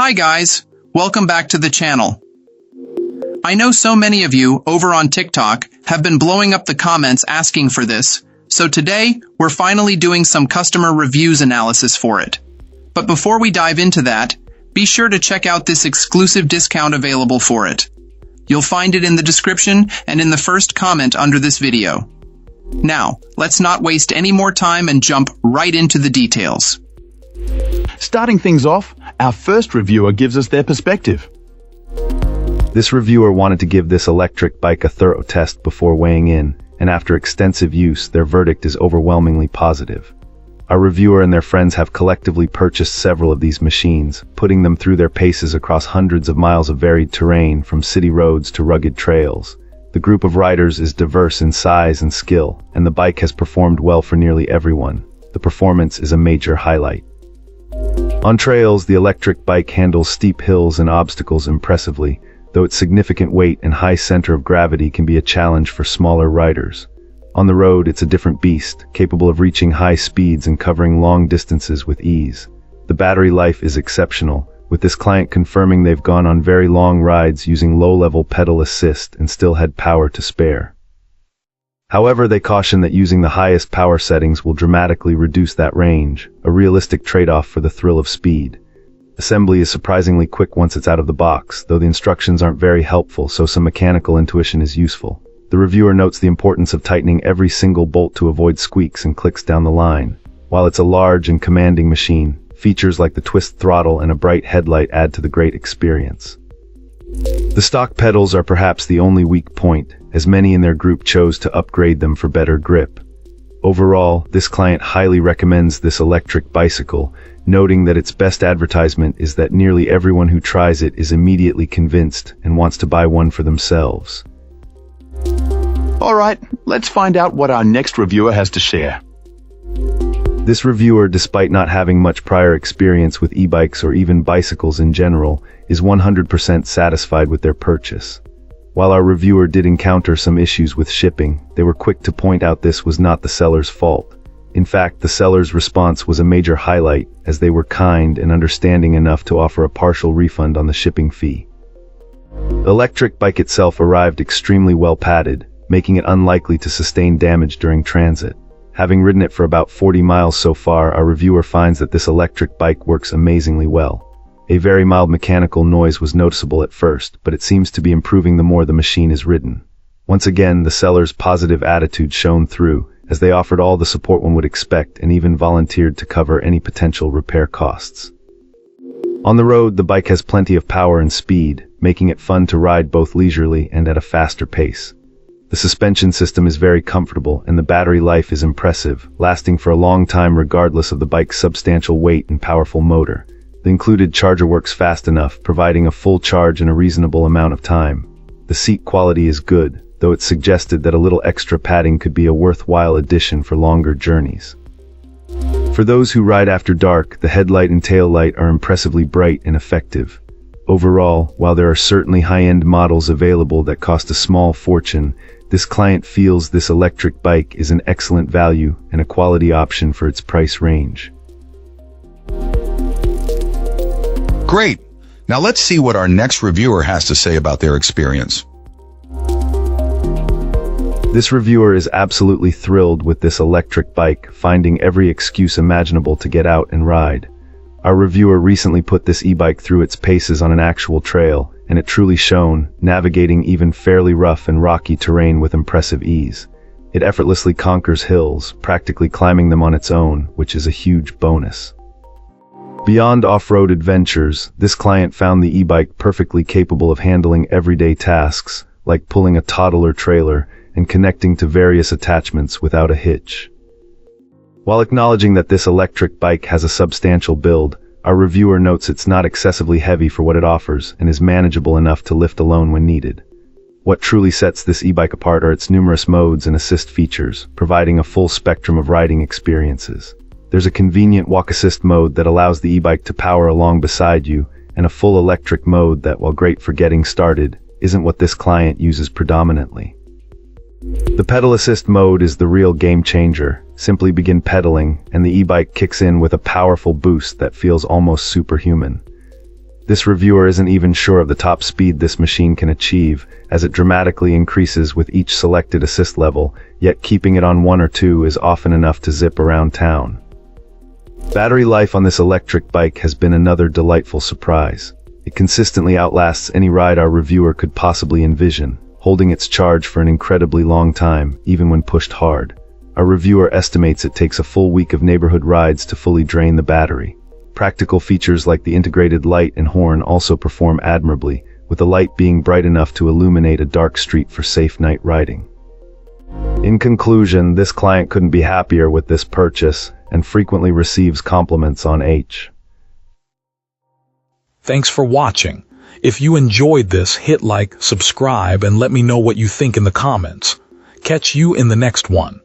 Hi guys, welcome back to the channel. I know so many of you over on TikTok have been blowing up the comments asking for this, so today we're finally doing some customer reviews analysis for it. But before we dive into that, be sure to check out this exclusive discount available for it. You'll find it in the description and in the first comment under this video. Now, let's not waste any more time and jump right into the details. Starting things off, our first reviewer gives us their perspective. This reviewer wanted to give this electric bike a thorough test before weighing in, and after extensive use, their verdict is overwhelmingly positive. Our reviewer and their friends have collectively purchased several of these machines, putting them through their paces across hundreds of miles of varied terrain, from city roads to rugged trails. The group of riders is diverse in size and skill, and the bike has performed well for nearly everyone. The performance is a major highlight. On trails, the electric bike handles steep hills and obstacles impressively, though its significant weight and high center of gravity can be a challenge for smaller riders. On the road, it's a different beast, capable of reaching high speeds and covering long distances with ease. The battery life is exceptional, with this client confirming they've gone on very long rides using low-level pedal assist and still had power to spare. However, they caution that using the highest power settings will dramatically reduce that range, a realistic trade-off for the thrill of speed. Assembly is surprisingly quick once it's out of the box, though the instructions aren't very helpful, so some mechanical intuition is useful. The reviewer notes the importance of tightening every single bolt to avoid squeaks and clicks down the line. While it's a large and commanding machine, features like the twist throttle and a bright headlight add to the great experience. The stock pedals are perhaps the only weak point, as many in their group chose to upgrade them for better grip. Overall, this client highly recommends this electric bicycle, noting that its best advertisement is that nearly everyone who tries it is immediately convinced and wants to buy one for themselves. Alright, let's find out what our next reviewer has to share. This reviewer, despite not having much prior experience with e-bikes or even bicycles in general, is 100% satisfied with their purchase. While our reviewer did encounter some issues with shipping, they were quick to point out this was not the seller's fault. In fact, the seller's response was a major highlight, as they were kind and understanding enough to offer a partial refund on the shipping fee. The electric bike itself arrived extremely well padded, making it unlikely to sustain damage during transit. Having ridden it for about 40 miles so far, our reviewer finds that this electric bike works amazingly well. A very mild mechanical noise was noticeable at first, but it seems to be improving the more the machine is ridden. Once again, the seller's positive attitude shone through, as they offered all the support one would expect and even volunteered to cover any potential repair costs. On the road, the bike has plenty of power and speed, making it fun to ride both leisurely and at a faster pace. The suspension system is very comfortable, and the battery life is impressive, lasting for a long time regardless of the bike's substantial weight and powerful motor. The included charger works fast enough, providing a full charge in a reasonable amount of time. The seat quality is good, though it's suggested that a little extra padding could be a worthwhile addition for longer journeys. For those who ride after dark, the headlight and tail light are impressively bright and effective. Overall, while there are certainly high-end models available that cost a small fortune, this client feels this electric bike is an excellent value and a quality option for its price range. Great! Now let's see what our next reviewer has to say about their experience. This reviewer is absolutely thrilled with this electric bike, finding every excuse imaginable to get out and ride. Our reviewer recently put this e-bike through its paces on an actual trail, and it truly shone, navigating even fairly rough and rocky terrain with impressive ease. It effortlessly conquers hills, practically climbing them on its own, which is a huge bonus. Beyond off-road adventures, this client found the e-bike perfectly capable of handling everyday tasks, like pulling a toddler trailer and connecting to various attachments without a hitch. While acknowledging that this electric bike has a substantial build, our reviewer notes it's not excessively heavy for what it offers and is manageable enough to lift alone when needed. What truly sets this e-bike apart are its numerous modes and assist features, providing a full spectrum of riding experiences. There's a convenient walk assist mode that allows the e-bike to power along beside you, and a full electric mode that, while great for getting started, isn't what this client uses predominantly. The pedal assist mode is the real game changer. Simply begin pedaling, and the e-bike kicks in with a powerful boost that feels almost superhuman. This reviewer isn't even sure of the top speed this machine can achieve, as it dramatically increases with each selected assist level, yet keeping it on 1 or 2 is often enough to zip around town. Battery life on this electric bike has been another delightful surprise. It consistently outlasts any ride our reviewer could possibly envision, holding its charge for an incredibly long time, even when pushed hard. Our reviewer estimates it takes a full week of neighborhood rides to fully drain the battery. Practical features like the integrated light and horn also perform admirably, with the light being bright enough to illuminate a dark street for safe night riding. In conclusion, this client couldn't be happier with this purchase, and frequently receives compliments on H. Thanks for watching. If you enjoyed this, hit like, subscribe, and let me know what you think in the comments. Catch you in the next one.